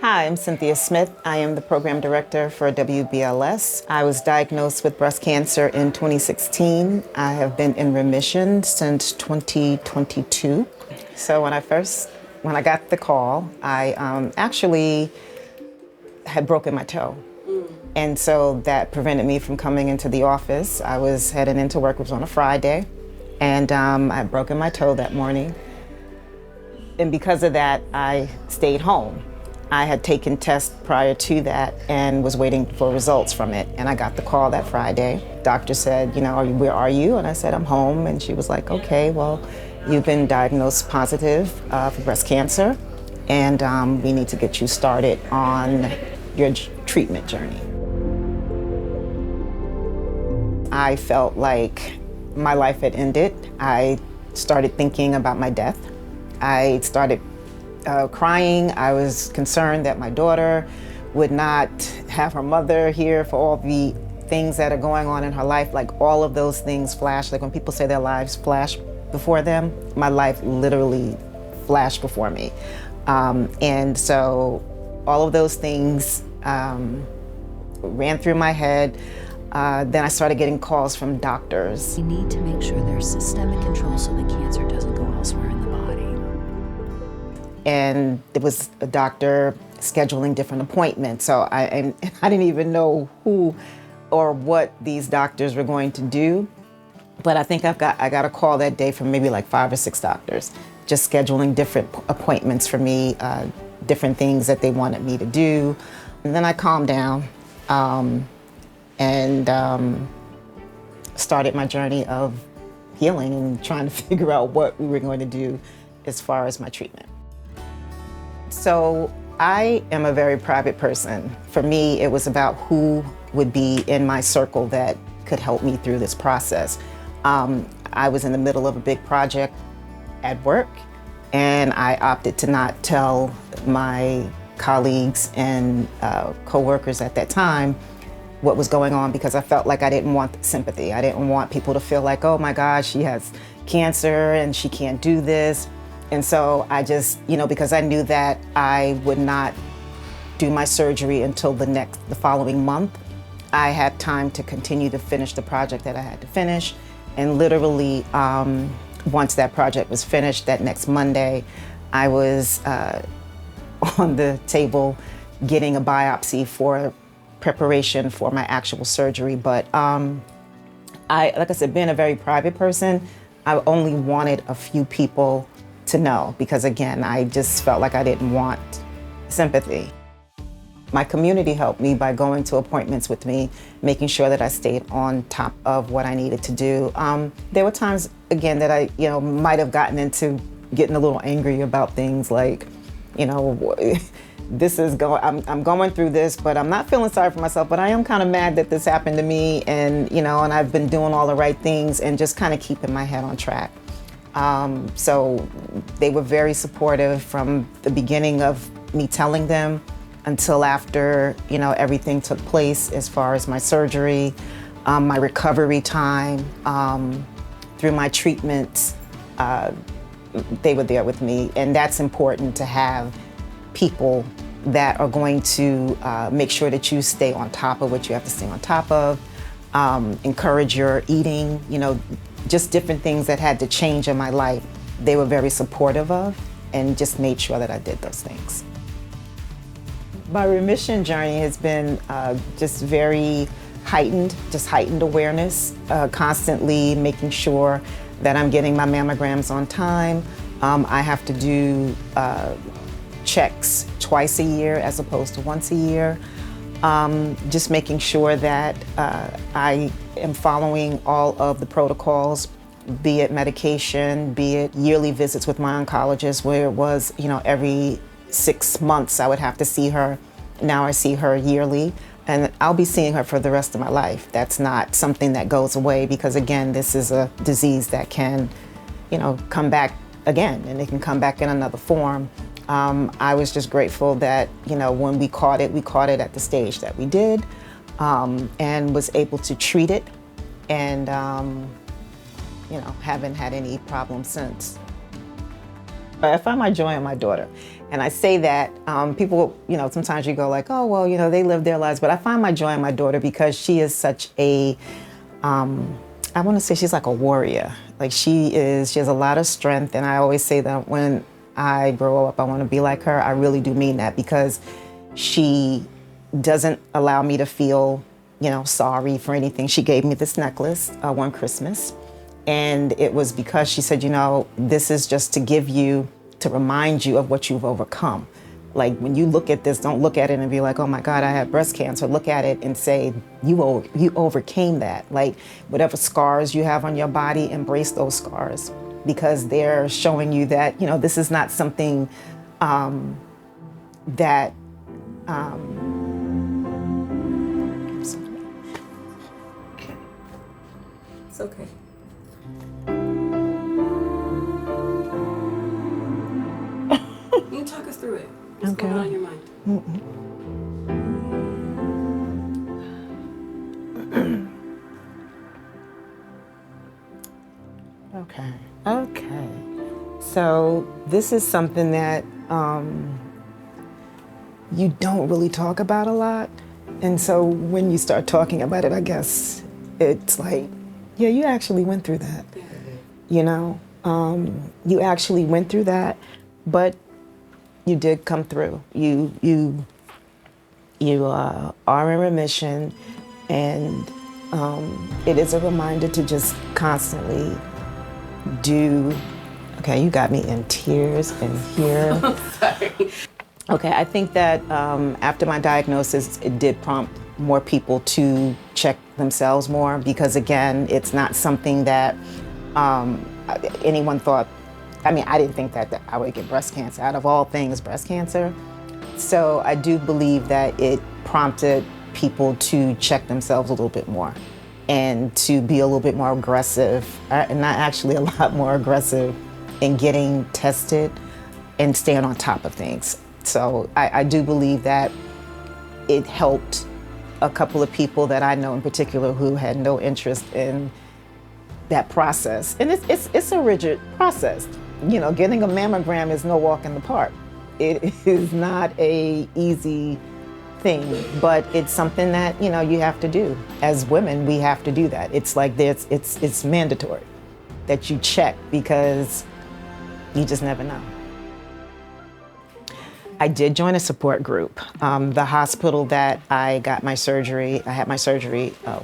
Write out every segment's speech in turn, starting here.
Hi, I'm Cynthia Smith. I am the program director for WBLS. I was diagnosed with breast cancer in 2016. I have been in remission since 2022. So when I got the call, I actually had broken my toe. And so that prevented me from coming into the office. I was heading into work, it was on a Friday, and I had broken my toe that morning. And because of that, I stayed home. I had taken tests prior to that and was waiting for results from it. And I got the call that Friday. Doctor said, where are you? And I said, I'm home. And she was like, okay, well, you've been diagnosed positive for breast cancer, and we need to get you started on your treatment journey. I felt like my life had ended. I started thinking about my death. I started crying. I was concerned that my daughter would not have her mother here for all the things that are going on in her life. Like all of those things flash. Like when people say their lives flash before them, my life literally flashed before me. And so all of those things ran through my head. Then I started getting calls from doctors. We need to make sure there's systemic control so the cancer doesn't go elsewhere in the body. And there was a doctor scheduling different appointments. So I didn't even know who or what these doctors were going to do. But I think I got a call that day from maybe like 5 or 6 doctors, just scheduling different appointments for me, different things that they wanted me to do. And then I calmed down and started my journey of healing and trying to figure out what we were going to do as far as my treatment. So I am a very private person. For me, it was about who would be in my circle that could help me through this process. I was in the middle of a big project at work, and I opted to not tell my colleagues and coworkers at that time what was going on, because I felt like I didn't want sympathy. I didn't want people to feel like, oh my gosh, she has cancer and she can't do this. And so I just, because I knew that I would not do my surgery until the following month, I had time to continue to finish the project that I had to finish. And literally, once that project was finished, that next Monday, I was on the table getting a biopsy for preparation for my actual surgery. But like I said, being a very private person, I only wanted a few people to know, because again, I just felt like I didn't want sympathy. My community helped me by going to appointments with me, making sure that I stayed on top of what I needed to do. There were times, again, that I, might have gotten into getting a little angry about things like, this is I'm going through this, but I'm not feeling sorry for myself, but I am kind of mad that this happened to me, and, and I've been doing all the right things and just kind of keeping my head on track. So they were very supportive from the beginning of me telling them until after, everything took place as far as my surgery, my recovery time, through my treatments. They were there with me, and that's important to have people that are going to make sure that you stay on top of what you have to stay on top of, encourage your eating, just different things that had to change in my life. They were very supportive of and just made sure that I did those things. My remission journey has been just very heightened awareness, constantly making sure that I'm getting my mammograms on time. I have to do checks twice a year as opposed to once a year. Just making sure that I am following all of the protocols, be it medication, be it yearly visits with my oncologist, where it was, every 6 months I would have to see her. Now I see her yearly, and I'll be seeing her for the rest of my life. That's not something that goes away, because again, this is a disease that can, come back again, and it can come back in another form. I was just grateful that, when we caught it at the stage that we did, and was able to treat it, and, haven't had any problems since. I find my joy in my daughter. And I say that, people, sometimes you go like, oh, well, they live their lives. But I find my joy in my daughter because she is such a, I want to say she's like a warrior. Like she has a lot of strength. And I always say that when I grow up, I want to be like her. I really do mean that, because she doesn't allow me to feel, sorry for anything. She gave me this necklace one Christmas. And it was because she said, this is just to remind you of what you've overcome. Like when you look at this, don't look at it and be like, oh my God, I have breast cancer. Look at it and say, you overcame that. Like whatever scars you have on your body, embrace those scars, because they're showing you that, this is not something that, it's okay. You can talk us through it. What's going on in your mind? Okay. So this is something that you don't really talk about a lot. And so when you start talking about it, I guess it's like, yeah, you actually went through that. You actually went through that, but you did come through. You are in remission, and it is a reminder to just constantly do. Okay, you got me in tears in here. Sorry. Okay, I think that after my diagnosis, it did prompt more people to check themselves more, because again, it's not something that anyone thought. I mean, I didn't think that I would get breast cancer. Out of all things, breast cancer. So I do believe that it prompted people to check themselves a little bit more and to be a little bit more aggressive, and not actually a lot more aggressive in getting tested and staying on top of things. So I do believe that it helped a couple of people that I know in particular who had no interest in that process. And it's a rigid process. Getting a mammogram is no walk in the park. It is not a easy thing, but it's something that, you have to do. As women, we have to do that. It's like it's mandatory that you check, because you just never know. I did join a support group. The hospital that I had my surgery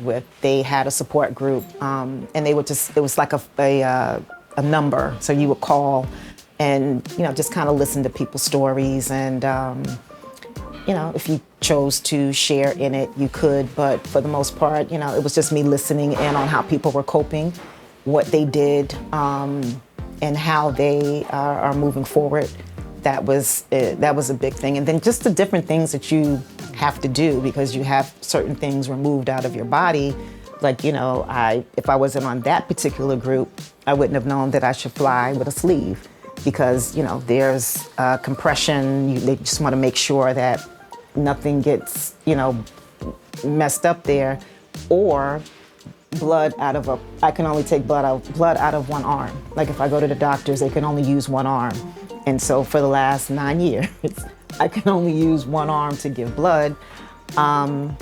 with, they had a support group, and it was like a number. So you would call and, just kind of listen to people's stories. And, if you chose to share in it, you could. But for the most part, it was just me listening in on how people were coping, what they did, and how they are moving forward. That was a big thing. And then just the different things that you have to do, because you have certain things removed out of your body. Like, if I wasn't on that particular group, I wouldn't have known that I should fly with a sleeve, because, there's compression. They just want to make sure that nothing gets, messed up there, or blood I can only take blood out of one arm. Like if I go to the doctors, they can only use one arm. And so for the last 9 years, I can only use one arm to give blood. And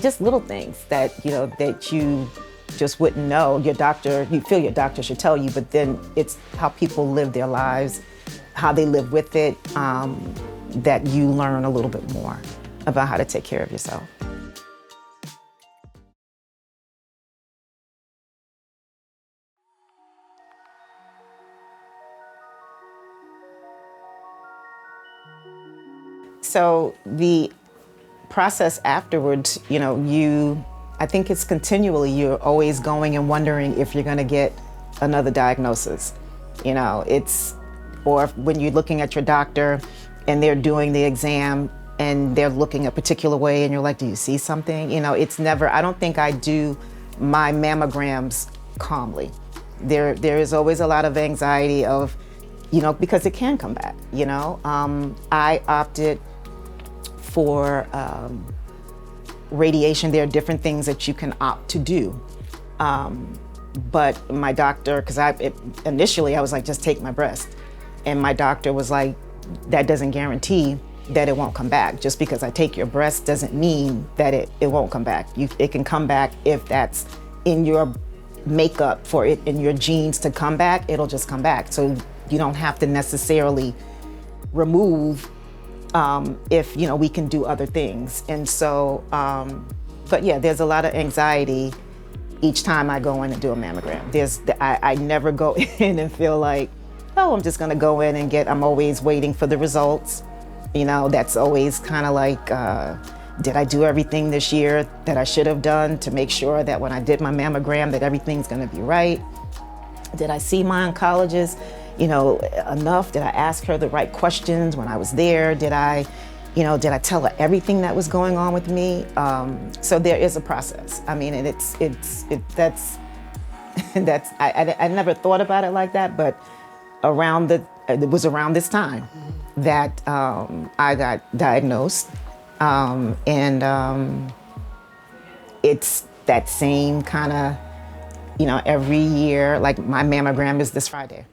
just little things that, that you just wouldn't know. You feel your doctor should tell you, but then it's how people live their lives, how they live with it, that you learn a little bit more about how to take care of yourself. So the process afterwards, I think it's continually, you're always going and wondering if you're going to get another diagnosis. Or when you're looking at your doctor and they're doing the exam and they're looking a particular way and you're like, do you see something? It's never, I don't think I do my mammograms calmly. There is always a lot of anxiety of, because it can come back, I opted for radiation. There are different things that you can opt to do. But my doctor, because initially I was like, just take my breast. And my doctor was like, that doesn't guarantee that it won't come back. Just because I take your breast doesn't mean that it won't come back. It can come back if that's in your makeup for it, in your genes to come back, it'll just come back. So you don't have to necessarily remove if, you know, we can do other things. And so, but yeah, there's a lot of anxiety each time I go in and do a mammogram. I never go in and feel like, oh, I'm just gonna go in and I'm always waiting for the results. You know, that's always kind of like, did I do everything this year that I should have done to make sure that when I did my mammogram that everything's gonna be right? Did I see my oncologist, you know, enough? Did I ask her the right questions when I was there? Did I tell her everything that was going on with me? So there is a process. I mean, and that's I never thought about it like that, but it was around this time that I got diagnosed, and it's that same kind of, you know, every year, like my mammogram is this Friday.